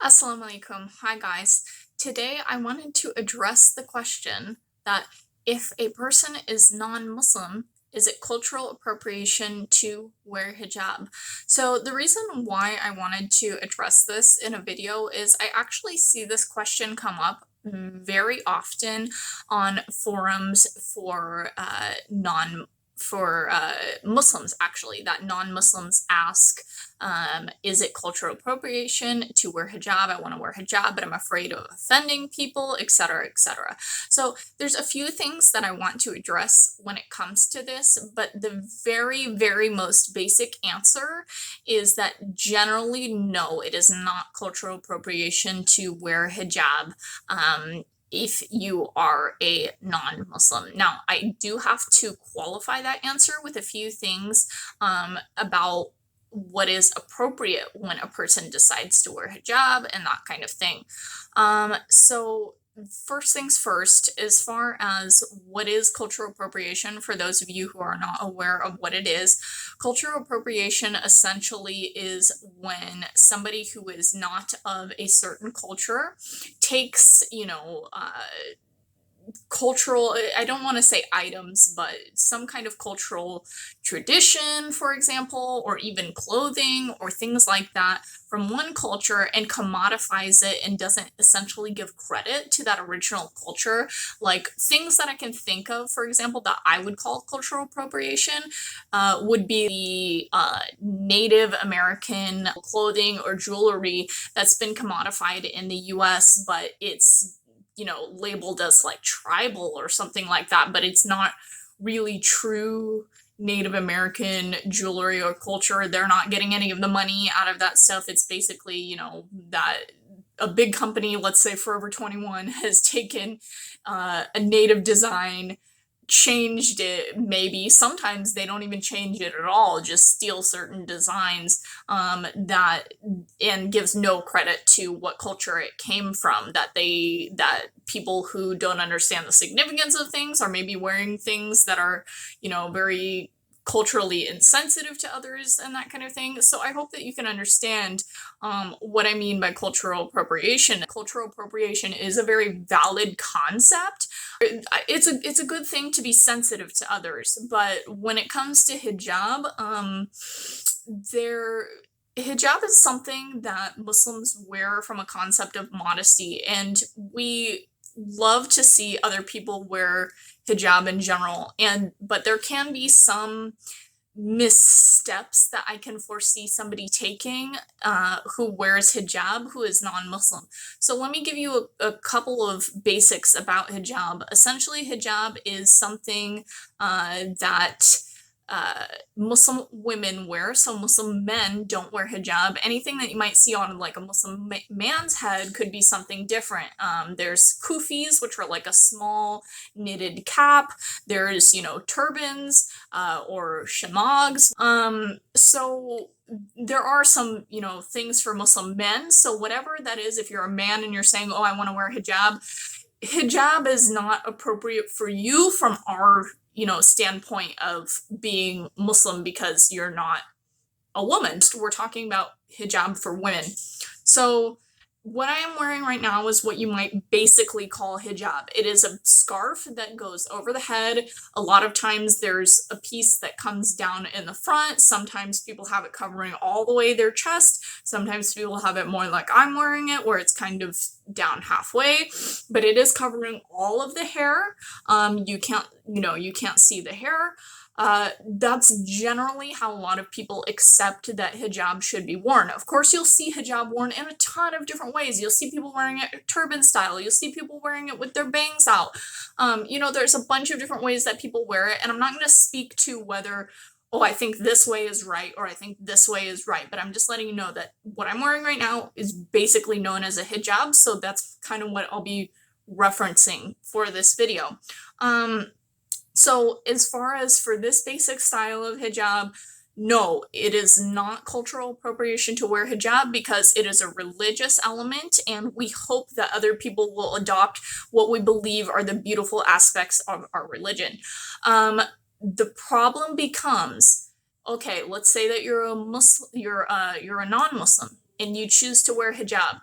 Assalamualaikum. Hi guys. Today I wanted to address the question that if a person is non-Muslim, is it cultural appropriation to wear hijab? So the reason why I wanted to address this in a video is I actually see this question come up very often on forums for Muslims, actually, that non-Muslims ask, is it cultural appropriation to wear hijab? I want to wear hijab, but I'm afraid of offending people, etc., etc. So there's a few things that I want to address when it comes to this, but the very, very most basic answer is that generally, no, it is not cultural appropriation to wear hijab. If you are a non-Muslim. Now, I do have to qualify that answer with a few things about what is appropriate when a person decides to wear hijab and that kind of thing. So first things first, as far as what is cultural appropriation, for those of you who are not aware of what it is, cultural appropriation essentially is when somebody who is not of a certain culture takes, cultural, I don't want to say items, but some kind of cultural tradition, for example, or even clothing or things like that from one culture and commodifies it and doesn't essentially give credit to that original culture. Like things that I can think of, for example, that I would call cultural appropriation would be the Native American clothing or jewelry that's been commodified in the US, but it's labeled as like tribal or something like that, but it's not really true Native American jewelry or culture. They're not getting any of the money out of that stuff. It's basically, that a big company, let's say Forever 21, has taken a native design, changed it, maybe sometimes they don't even change it at all, just steal certain designs that and gives no credit to what culture it came from, that people who don't understand the significance of things are maybe wearing things that are very culturally insensitive to others and that kind of thing. So I hope that you can understand what I mean by cultural appropriation. Cultural appropriation is a very valid concept. It's a good thing to be sensitive to others, but when it comes to hijab, hijab is something that Muslims wear from a concept of modesty, and we love to see other people wear hijab in general, but there can be some missteps that I can foresee somebody taking who wears hijab who is non-Muslim. So let me give you a couple of basics about hijab. Essentially, hijab is something that Muslim women wear. So Muslim men don't wear hijab. Anything that you might see on like a Muslim man's head could be something different. There's kufis, which are like a small knitted cap. There's, turbans or shamags. So there are some, things for Muslim men. So whatever that is, if you're a man and you're saying, oh, I want to wear hijab is not appropriate for you from our standpoint of being Muslim, because you're not a woman. We're talking about hijab for women. So what I am wearing right now is what you might basically call hijab. It is a scarf that goes over the head. A lot of times there's a piece that comes down in the front. Sometimes people have it covering all the way their chest. Sometimes people have it more like I'm wearing it, where it's kind of down halfway, but it is covering all of the hair. You can't see the hair. That's generally how a lot of people accept that hijab should be worn. Of course, you'll see hijab worn in a ton of different ways. You'll see people wearing it turban style. You'll see people wearing it with their bangs out. There's a bunch of different ways that people wear it, and I'm not going to speak to whether, oh, I think this way is right or I think this way is right, but I'm just letting you know that what I'm wearing right now is basically known as a hijab, so that's kind of what I'll be referencing for this video. So as far as for this basic style of hijab, no, it is not cultural appropriation to wear hijab because it is a religious element, and we hope that other people will adopt what we believe are the beautiful aspects of our religion. The problem becomes, okay, let's say that you're a non-Muslim and you choose to wear hijab.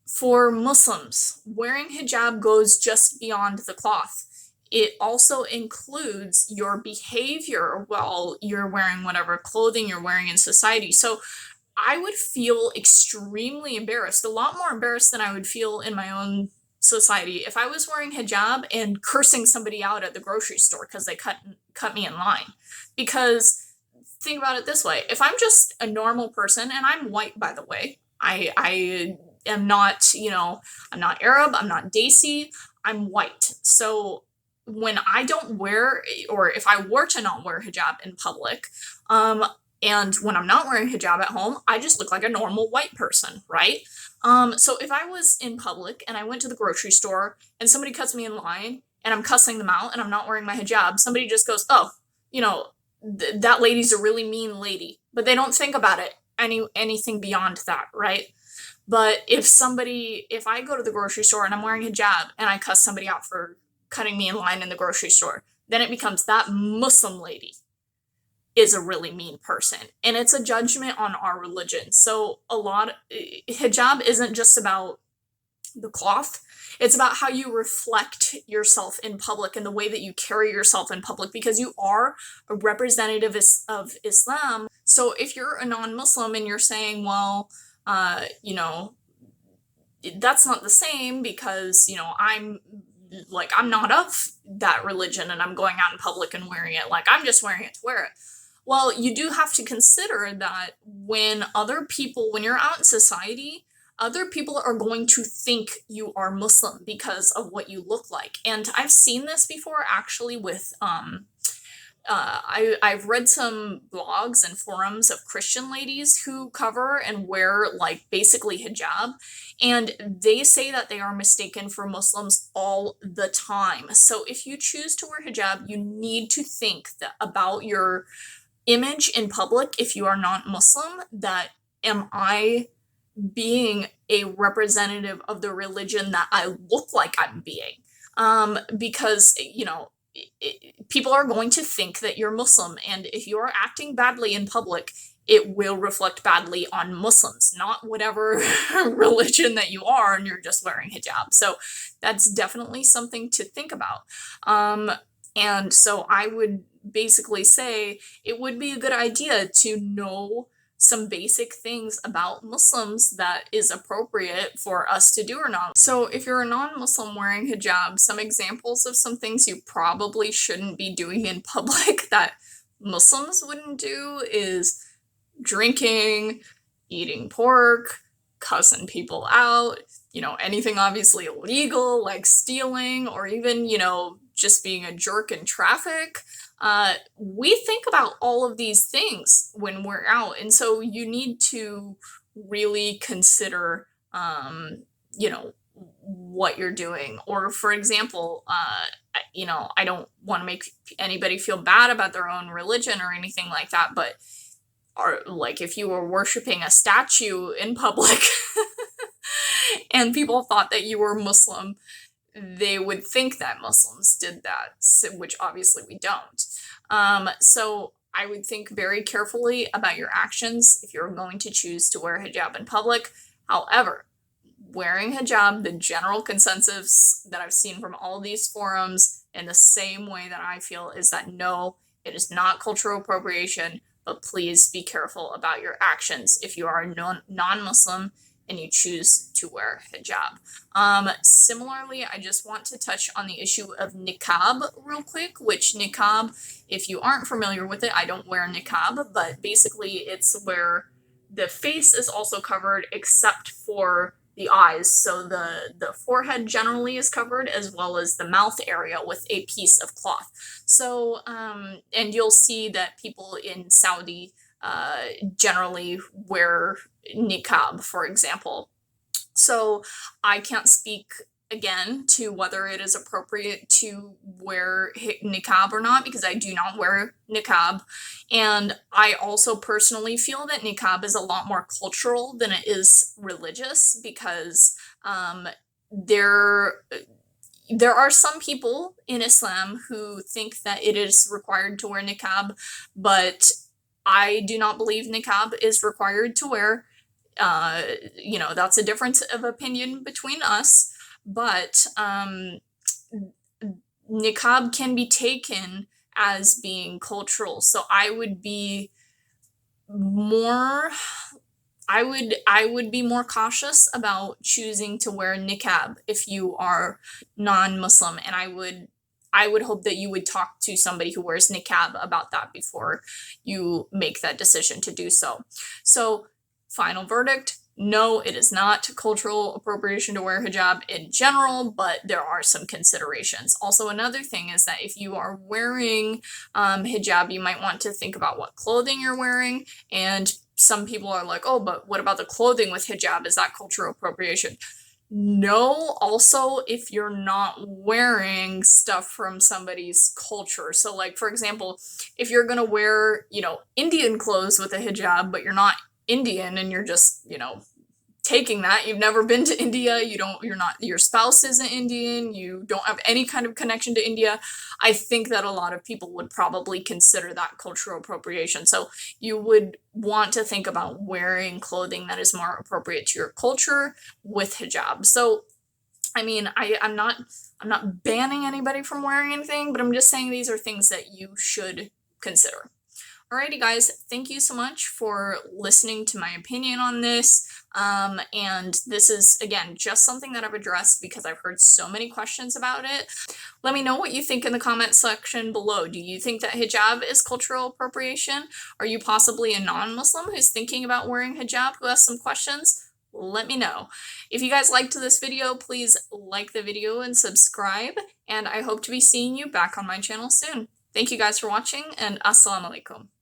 For Muslims, wearing hijab goes just beyond the cloth. It also includes your behavior while you're wearing whatever clothing you're wearing in society. So I would feel extremely embarrassed, a lot more embarrassed than I would feel in my own society if I was wearing hijab and cursing somebody out at the grocery store because they cut me in line. Because think about it this way: if I'm just a normal person, and I'm white, by the way, I am not, I'm not Arab, I'm not Desi, I'm white. So when I don't wear, or if I were to not wear hijab in public, and when I'm not wearing hijab at home, I just look like a normal white person, right? So if I was in public and I went to the grocery store and somebody cuts me in line and I'm cussing them out and I'm not wearing my hijab, somebody just goes, "Oh, that lady's a really mean lady," but they don't think about it anything beyond that, right? But if I go to the grocery store and I'm wearing hijab and I cuss somebody out for cutting me in line in the grocery store, then it becomes that Muslim lady is a really mean person. And it's a judgment on our religion. So hijab isn't just about the cloth. It's about how you reflect yourself in public and the way that you carry yourself in public, because you are a representative of Islam. So if you're a non-Muslim and you're saying, well, that's not the same because, I'm not of that religion and I'm going out in public and wearing it. Like, I'm just wearing it to wear it. Well, you do have to consider that when you're out in society, other people are going to think you are Muslim because of what you look like. And I've seen this before actually with, I've read some blogs and forums of Christian ladies who cover and wear like basically hijab, and they say that they are mistaken for Muslims all the time. So if you choose to wear hijab, you need to think about your image in public. If you are not Muslim, that am I being a representative of the religion that I look like I'm being? Because people are going to think that you're Muslim, and if you are acting badly in public, it will reflect badly on Muslims, not whatever religion that you are and you're just wearing hijab. So that's definitely something to think about. And so I would basically say it would be a good idea to know some basic things about Muslims that is appropriate for us to do or not. So if you're a non-Muslim wearing hijab, some examples of some things you probably shouldn't be doing in public that Muslims wouldn't do is drinking, eating pork, cussing people out, anything obviously illegal like stealing, or even, just being a jerk in traffic. We think about all of these things when we're out. And so you need to really consider, what you're doing. Or for example, I don't want to make anybody feel bad about their own religion or anything like that, but like if you were worshiping a statue in public and people thought that you were Muslim, they would think that Muslims did that, which obviously we don't. So I would think very carefully about your actions if you're going to choose to wear hijab in public. However, wearing hijab, the general consensus that I've seen from all these forums, in the same way that I feel, is that no, it is not cultural appropriation, but please be careful about your actions if you are a non-Muslim and you choose to wear hijab. Similarly, I just want to touch on the issue of niqab real quick, which niqab, if you aren't familiar with it, I don't wear niqab, but basically it's where the face is also covered except for the eyes. So the forehead generally is covered, as well as the mouth area with a piece of cloth. So, and you'll see that people in Saudi generally wear niqab, for example. So I can't speak again to whether it is appropriate to wear niqab or not, because I do not wear niqab. And I also personally feel that niqab is a lot more cultural than it is religious, because there are some people in Islam who think that it is required to wear niqab, but I do not believe niqab is required to wear. You know, that's a difference of opinion between us, but niqab can be taken as being cultural. So I would be more I would be more cautious about choosing to wear niqab if you are non-Muslim, and I would hope that you would talk to somebody who wears niqab about that before you make that decision to do so. So, final verdict, no, it is not cultural appropriation to wear hijab in general, but there are some considerations. Also, another thing is that if you are wearing hijab, you might want to think about what clothing you're wearing. And some people are like, oh, but what about the clothing with hijab? Is that cultural appropriation? No, also if you're not wearing stuff from somebody's culture. So, like, for example, if you're gonna wear, you know, Indian clothes with a hijab, but you're not Indian and you're just, you know, taking that, you've never been to India, you're not, your spouse isn't Indian, you don't have any kind of connection to India, I think that a lot of people would probably consider that cultural appropriation. So you would want to think about wearing clothing that is more appropriate to your culture with hijab. So I mean, I'm not banning anybody from wearing anything, but I'm just saying these are things that you should consider. Alrighty, guys, thank you so much for listening to my opinion on this. And this is, again, just something that I've addressed because I've heard so many questions about it. Let me know what you think in the comment section below. Do you think that hijab is cultural appropriation? Are you possibly a non-Muslim who's thinking about wearing hijab who has some questions? Let me know. If you guys liked this video, please like the video and subscribe, and I hope to be seeing you back on my channel soon. Thank you guys for watching, and assalamu alaikum.